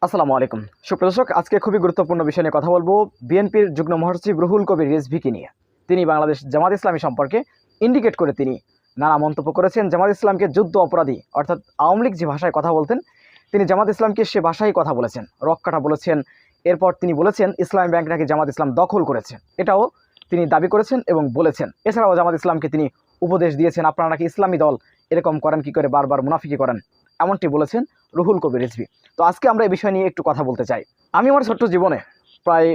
আসসালামু আলাইকুম সুপ্রদর্শক, আজকে খুবই গুরুত্বপূর্ণ বিষয় নিয়ে কথা বলবো। বিএনপির যুগ্ম মহাসচিব রুহুল কবির রিজভীকে নিয়ে তিনি বাংলাদেশ জামাত ইসলামী সম্পর্কে ইন্ডিকেট করে তিনি নানা মন্তব্য করেছেন। জামাত ইসলামকে যুদ্ধ অপরাধী অর্থাৎ আওয়ামী লীগ যে ভাষায় কথা বলতেন তিনি জামাত ইসলামকে সে ভাষায় কথা বলেছেন, রক্কাটা বলেছেন। এরপর তিনি বলেছেন ইসলামী ব্যাংক নাকি জামাত ইসলাম দখল করেছে, এটাও তিনি দাবি করেছেন এবং বলেছেন। এছাড়াও জামাত ইসলামকে তিনি উপদেশ দিয়েছেন, আপনারা নাকি ইসলামী দল এরকম করেন কি করে, বারবার মুনাফিকি করেন, এমনটি বলেছেন রুহুল কবির রিজভী। তো আজকে আমরা এই বিষয় নিয়ে একটু কথা বলতে চাই। আমি আমার ছোট্ট জীবনে প্রায়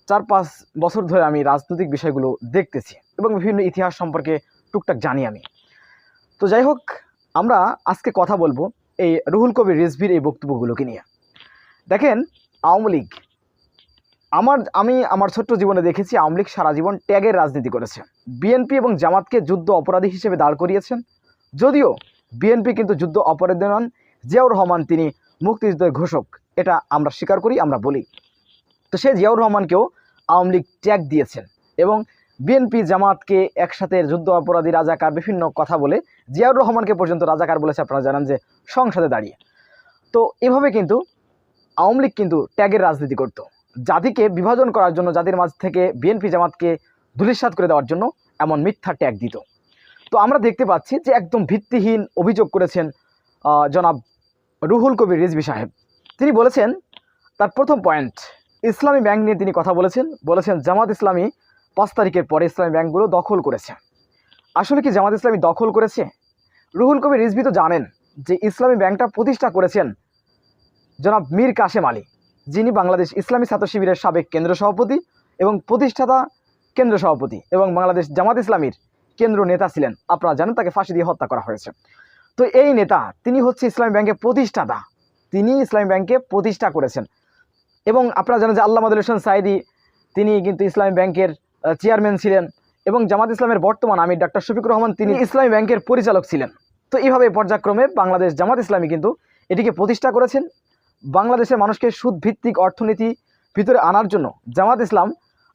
4-5 বছর ধরে আমি রাজনৈতিক বিষয়গুলো দেখতেছি এবং বিভিন্ন ইতিহাস সম্পর্কে টুকটাক জানি আমি। তো যাই হোক, আমরা আজকে কথা বলবো এই রুহুল কবির রিজভীর এই বক্তব্যগুলোকে নিয়ে। দেখেন, আওয়ামী লীগ আমি আমার ছোট্ট জীবনে দেখেছি আওয়ামী লীগ সারা জীবন ট্যাগের রাজনীতি করেছে। বিএনপি এবং জামাতকে যুদ্ধ অপরাধী হিসেবে দাঁড় করিয়েছেন। যদিও বিএনপি কিন্তু যুদ্ধ অপরাধী নন, জিয়াউর রহমান তিনি মুক্তিযুদ্ধের ঘোষক, এটা আমরা স্বীকার করি, আমরা বলি। তো সে জিয়াউর রহমানকেও আওয়ামী লীগ ট্যাগ দিয়েছেন এবং বিএনপি জামাতকে একসাথে যুদ্ধ অপরাধী, রাজাকার বিভিন্ন কথা বলে জিয়াউর রহমানকে পর্যন্ত রাজাকার বলেছে, আপনারা জানেন যে সংসদে দাঁড়িয়ে। তো এভাবে কিন্তু আওয়ামী লীগ কিন্তু ট্যাগের রাজনীতি করত, জাতিকে বিভাজন করার জন্য, জাতির মাঝ থেকে বিএনপি জামাতকে ধূলিসাৎ করে দেওয়ার জন্য এমন মিথ্যা ট্যাগ দিত। তো আমরা দেখতে পাচ্ছি যে একদম ভিত্তিহীন অভিযোগ করেছেন জনাব রুহুল কবির রিজভী সাহেব। তিনি বলেছেন তার প্রথম পয়েন্ট, ইসলামী ব্যাংক নিয়ে তিনি কথা বলেছেন জামাত ইসলামী 5 তারিখের পরে ইসলামী ব্যাংকগুলো দখল করেছে। আসলে কি জামাত ইসলামী দখল করেছে? রুহুল কবির রিজভী তো জানেন যে ইসলামী ব্যাংকটা প্রতিষ্ঠা করেছেন জনাব মীর কাশেম আলী, যিনি বাংলাদেশ ইসলামী ছাত্র শিবিরের সাবেক কেন্দ্র সভাপতি এবং প্রতিষ্ঠাতা কেন্দ্র সভাপতি এবং বাংলাদেশ জামাত ইসলামীর কেন্দ্র নেতা ছিলেন। আপনারা জানেন তাকে ফাঁসি দিয়ে হত্যা করা হয়েছে। তো এই নেতা তিনি হচ্ছে ইসলামী ব্যাংকের প্রতিষ্ঠাতা, তিনি ইসলামী ব্যাংকে প্রতিষ্ঠা করেছেন। এবং আপনারা জানেন যে আল্লামা আব্দুল হোসেন সাঈদী তিনি কিন্তু ইসলামী ব্যাংকের চেয়ারম্যান ছিলেন এবং জামাত ইসলামের বর্তমান আমির ডাক্তার শফিকুর রহমান তিনি ইসলামী ব্যাংকের পরিচালক ছিলেন। তো এইভাবে পর্যায়ক্রমে বাংলাদেশ জামাত ইসলামী কিন্তু এটিকে প্রতিষ্ঠা করেছেন। বাংলাদেশের মানুষকে সুদভিত্তিক অর্থনীতি ভিতরে আনার জন্য জামাত ইসলাম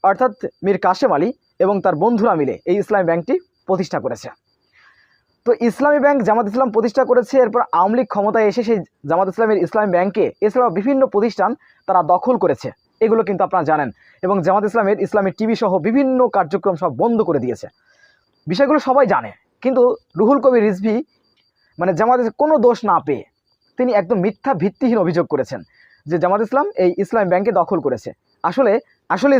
অর্থাৎ মীর কাশেম আলী এবং তার বন্ধুরা মিলে এই ইসলামী ব্যাংকটি প্রতিষ্ঠা করেছে। তো ইসলামী ব্যাংক জামাত ইসলাম প্রতিষ্ঠা করেছে, এরপর আওয়ামী লীগ ক্ষমতায় এসে সেই জামাত ইসলামের ইসলামী ব্যাংকে এছাড়াও বিভিন্ন প্রতিষ্ঠান তারা দখল করেছে, এগুলো কিন্তু আপনারা জানেন। এবং জামাত ইসলামের ইসলামী টিভি সহ বিভিন্ন কার্যক্রম সব বন্ধ করে দিয়েছে, বিষয়গুলো সবাই জানে। কিন্তু রুহুল কবির রিজভী মানে জামাতের কোনো দোষ না পেয়ে তিনি একদম মিথ্যা ভিত্তিহীন অভিযোগ করেছেন যে জামাত ইসলাম এই ইসলামী ব্যাংকে দখল করেছে। আসলে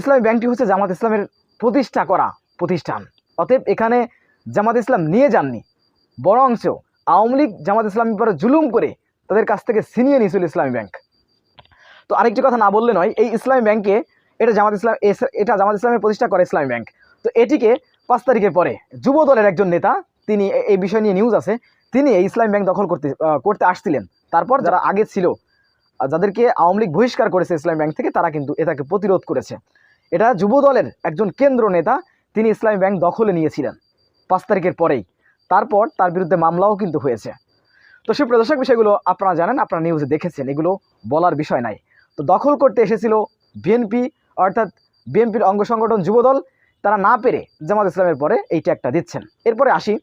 ইসলামী ব্যাংকটি হচ্ছে জামাত ইসলামের প্রতিষ্ঠা করা প্রতিষ্ঠান। অতএব এখানে জামাত ইসলাম নিয়ে যাননি, বরঞ্চ আওয়ামী লীগ জামাত ইসলামের পরে জুলুম করে তাদের কাছ থেকে ছিনিয়ে নিয়েছিল ইসলামী ব্যাংক। তো আরেকটি কথা না বললে নয়, এই ইসলামী ব্যাংকে এটা জামাত ইসলামের প্রতিষ্ঠা করে ইসলামী ব্যাংক। তো এটিকে 5 তারিখের পরে যুব দলের একজন নেতা, তিনি এই বিষয় নিয়ে নিউজ আছে, তিনি এই ইসলামী ব্যাংক দখল করতে আসছিলেন। তারপর যারা আগে ছিল, যাদেরকে আওয়ামী লীগ বহিষ্কার করেছে ইসলামী ব্যাংক থেকে, তারা কিন্তু এটাকে প্রতিরোধ করেছে। এটা যুব দলের একজন কেন্দ্র নেতা, তিনি ইসলামী ব্যাংক দখলে নিয়েছিলেন 5 তারিখের পরেই। তারপর তার বিরুদ্ধে মামলাও কিন্তু হয়েছে। তো সুপ্রিয় দর্শক, বিষয়গুলো আপনারা জানেন, আপনারা নিউজে দেখেছেন, এগুলো বলার বিষয় নাই। তো দখল করতে এসেছিল বিএনপি, অর্থাৎ বিএনপির অঙ্গ সংগঠন যুবদল, তারা না পেরে জামাত ইসলামের পরে এই ট্যাগটা দিচ্ছেন। এরপরে আসি,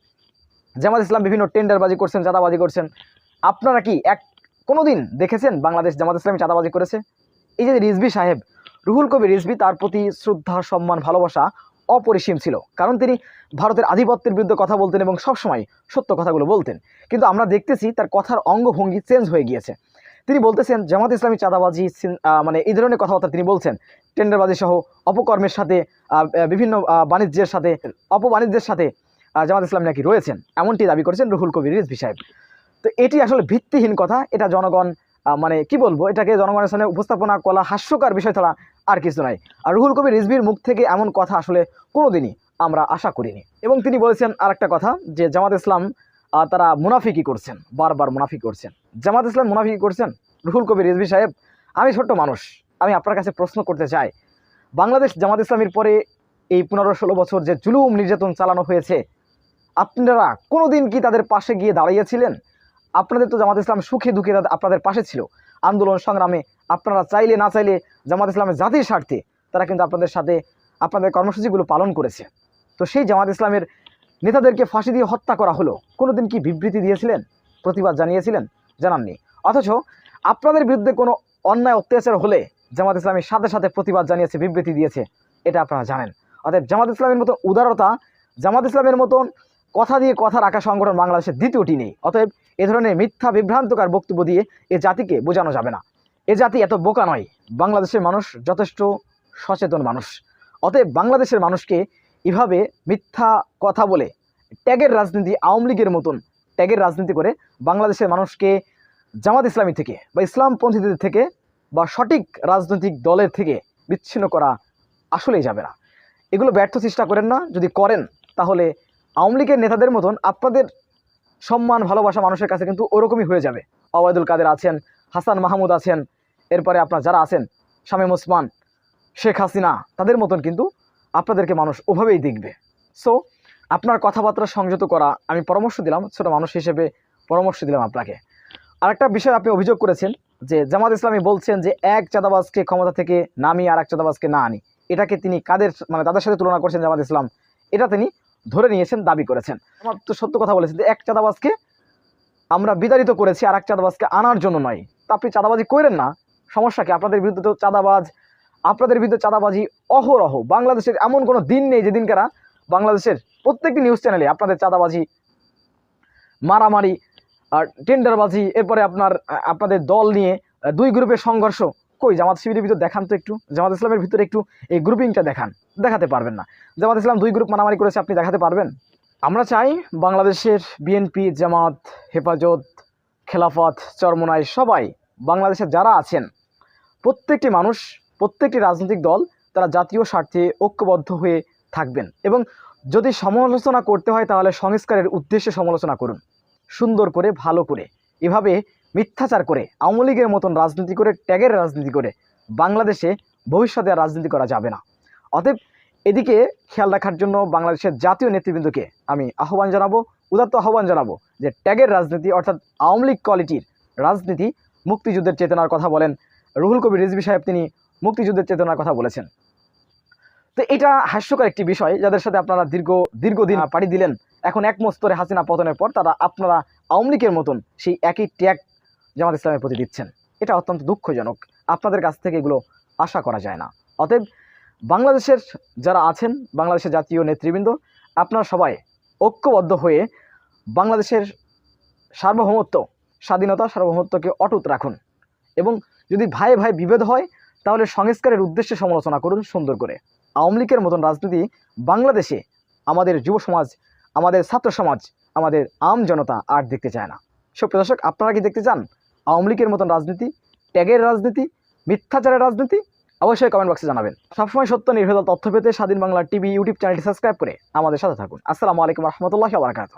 জামাত ইসলাম বিভিন্ন টেন্ডারবাজি করছেন, চাঁদাবাজি করছেন। আপনারা কি কোনো দিন দেখেছেন বাংলাদেশ জামাত ইসলামী চাঁদাবাজি করেছে? এই যে রিজভী সাহেব, রুহুল কবির রিজভী, তার প্রতি শ্রদ্ধা, সম্মান, ভালোবাসা অপরিসীম ছিল, কারণ তিনি ভারতের আধিপত্যের বিরুদ্ধে কথা বলতেন এবং সবসময় সত্য কথাগুলো বলতেন। কিন্তু আমরা দেখতেছি তার কথার অঙ্গভঙ্গি চেঞ্জ হয়ে গিয়েছে। তিনি বলতেছেন জামাত ইসলামী চাঁদাবাজি, মানে এই ধরনের কথাবার্তা তিনি বলছেন। টেন্ডারবাজি সহ অপকর্মের সাথে, বিভিন্ন বাণিজ্যের সাথে, অপবাণিজ্যের সাথে জামাত ইসলাম নাকি রয়েছেন, এমনটি দাবি করেছেন রুহুল কবির রিজভী সাহেব। তো এটি আসলে ভিত্তিহীন কথা। এটা জনগণ মানে কি বলবো, এটাকে জনগণের সামনে উপস্থাপনা করা হাস্যকর বিষয় ছাড়া আর কিছু নয়। আর রুহুল কবির রিজভীর মুখ থেকে এমন কথা আসলে কোনোদিনই আমরা আশা করিনি। এবং তিনি বলেছেন আরেকটা কথা, যে জামাত ইসলাম তারা মুনাফিকি করছেন, বারবার মুনাফিকি করছেন। জামাত ইসলাম মুনাফিকি করছেন? রুহুল কবির রিজভী সাহেব, আমি ছোট্ট মানুষ, আমি আপনার কাছে প্রশ্ন করতে চাই, বাংলাদেশ জামাত ইসলামীর পরে এই 15-16 বছর যে জুলুম নির্যাতন চালানো হয়েছে, আপনারা কোনোদিন কি তাদের পাশে গিয়ে দাঁড়িয়েছিলেন? আপনাদের তো জামাত ইসলাম সুখে দুঃখে আপনাদের পাশে ছিল, আন্দোলন সংগ্রামে আপনারা চাইলে না চাইলে জামাত ইসলামের জাতির স্বার্থে তারা কিন্তু আপনাদের সাথে আপনাদের কর্মসূচিগুলো পালন করেছে। তো সেই জামাত ইসলামের নেতাদেরকে ফাঁসি দিয়ে হত্যা করা হলো, কোনোদিন কি বিবৃতি দিয়েছিলেন, প্রতিবাদ জানিয়েছিলেন? জানাননি। অথচ আপনাদের বিরুদ্ধে কোনো অন্যায় অত্যাচার হলে জামাত ইসলামী সাথে সাথে প্রতিবাদ জানিয়েছে, বিবৃতি দিয়েছে, এটা আপনারা জানেন। অতএব জামাত ইসলামের মতো উদারতা, জামাত ইসলামের মতন কথা দিয়ে কথা রাখা সংগঠন বাংলাদেশের দ্বিতীয়টি নেই। অতএব এ ধরনের মিথ্যা বিভ্রান্তকার বক্তব্য দিয়ে এ জাতিকে বোঝানো যাবে না। এ জাতি এত বোকা নয়, বাংলাদেশের মানুষ যথেষ্ট সচেতন মানুষ। অতএব বাংলাদেশের মানুষকে এভাবে মিথ্যা কথা বলে ট্যাগের রাজনীতি, আওয়ামী লীগের মতন ট্যাগের রাজনীতি করে বাংলাদেশের মানুষকে জামাত ইসলামী থেকে বা ইসলামপন্থীদের থেকে বা সঠিক রাজনৈতিক দলের থেকে বিচ্ছিন্ন করা আসলেই যাবে না। এগুলো ব্যর্থ চেষ্টা করেন না। যদি করেন তাহলে আওয়ামী লীগের নেতাদের মতন আপনাদের সম্মান ভালোবাসা মানুষের কাছে কিন্তু ওরকমই হয়ে যাবে। ওবায়দুল কাদের আছেন, হাসান মাহমুদ আছেন, এরপরে আপনার যারা আছেন শামীম ওসমান, শেখ হাসিনা, তাদের মতন কিন্তু আপনাদেরকে মানুষ ওভাবেই দেখবে। সো আপনার কথাবার্তা সংযত করা আমি পরামর্শ দিলাম, ছোটো মানুষ হিসেবে পরামর্শ দিলাম আপনাকে। আরেকটা বিষয় আপনি অভিযোগ করেছেন যে জামাত ইসলামী বলছেন যে এক চাঁদাবাজকে ক্ষমতা থেকে নামিয়ে আর এক চাঁদাবাজকে না আনি, এটাকে তিনি কাদের তাদের সাথে তুলনা করছেন জামাত ইসলাম, এটা তিনি ধরে নিয়েছেন, দাবি করেছেন। আমার তো সত্য কথা বলেছেন যে এক চাঁদাবাজকে আমরা বিতাড়িত করেছি আর এক চাঁদাবাজকে আনার জন্য নয়। তা আপনি চাঁদাবাজি করেন না, সমস্যা কি? আপনাদের বিরুদ্ধে তো চাঁদাবাজ, আপনাদের বিরুদ্ধে চাঁদাবাজি অহরহ। বাংলাদেশের এমন কোনো দিন নেই যেদিনকারা বাংলাদেশের প্রত্যেকটি নিউজ চ্যানেলে আপনাদের চাঁদাবাজি, মারামারি আর টেন্ডারবাজি, এরপরে আপনাদের দল নিয়ে দুই গ্রুপের সংঘর্ষ। কই জামাত শিবিরের ভিতর দেখান তো একটু, জামাত ইসলামের ভিতরে একটু এই গ্রুপিংটা দেখান। দেখাতে পারবেন না। জামাত ইসলাম দুই গ্রুপ মারামারি করেছে, আপনি দেখাতে পারবেন? আমরা চাই বাংলাদেশের বিএনপি, জামাত, হেফাজত, খেলাফত, চরমোনাই সবাই, বাংলাদেশের যারা আছেন প্রত্যেকটি মানুষ, প্রত্যেকটি রাজনৈতিক দল তারা জাতীয় স্বার্থে ঐক্যবদ্ধ হয়ে থাকবেন। এবং যদি সমালোচনা করতে হয় তাহলে সংস্কারের উদ্দেশ্যে সমালোচনা করুন, সুন্দর করে, ভালো করে। এভাবে মিথ্যাচার করে, আওয়ামী লীগের মতন রাজনীতি করে, ট্যাগের রাজনীতি করে বাংলাদেশে ভবিষ্যতে আর রাজনীতি করা যাবে না। অতএব এদিকে খেয়াল রাখার জন্য বাংলাদেশের জাতীয় নেতৃবৃন্দকে আমি আহ্বান জানাবো, উদাত্ত আহ্বান জানাবো যে ট্যাগের রাজনীতি অর্থাৎ আওয়ামী লীগ কোয়ালিটির রাজনীতি, মুক্তিযুদ্ধের চেতনার কথা বলেন রুহুল কবির রিজভী সাহেব, তিনি মুক্তিযুদ্ধের চেতনার কথা বলেছেন। তো এটা হাস্যকর একটি বিষয়, যাদের সাথে আপনারা দীর্ঘদিন পাড়ি দিলেন, এখন একমস্তরে হাসিনা পতনের পর আপনারা আওয়ামী লীগের মতন সেই একই ট্যাগ জামাত ইসলামের প্রতি দিচ্ছেন। এটা অত্যন্ত দুঃখজনক। আপনাদের কাছ থেকে এগুলো আশা করা যায় না। অতএব বাংলাদেশের যারা আছেন, বাংলাদেশের জাতীয় নেতৃবৃন্দ, আপনারা সবাই ঐক্যবদ্ধ হয়ে বাংলাদেশের সার্বভৌমত্ব, স্বাধীনতা, সার্বভৌমত্বকে অটুট রাখুন। এবং যদি ভাই ভাই বিভেদ হয় তাহলে সংস্কারের উদ্দেশ্যে সমালোচনা করুন সুন্দর করে। আওয়ামী লীগের মতন রাজনীতি বাংলাদেশে আমাদের যুব সমাজ, আমাদের ছাত্র সমাজ, আমাদের আম জনতা আর দেখতে চায় না। সুপ্রিয় দর্শক, আপনারা কি দেখতে চান আওয়ামী লীগের মতন রাজনীতি, ট্যাগের রাজনীতি, মিথ্যাচারের রাজনীতি? অবশ্যই কমেন্ট বক্সে জানাবেন। সবসময় সত্য নির্ভেজাল তথ্য পেতে স্বাধীন বাংলা টিভি ইউটিউব চ্যানেলটি সাবস্ক্রাইব করে আমাদের সাথে থাকুন। আসসালামু আলাইকুম রহমতুল্লাহি ওয়া বারাকাতুহু।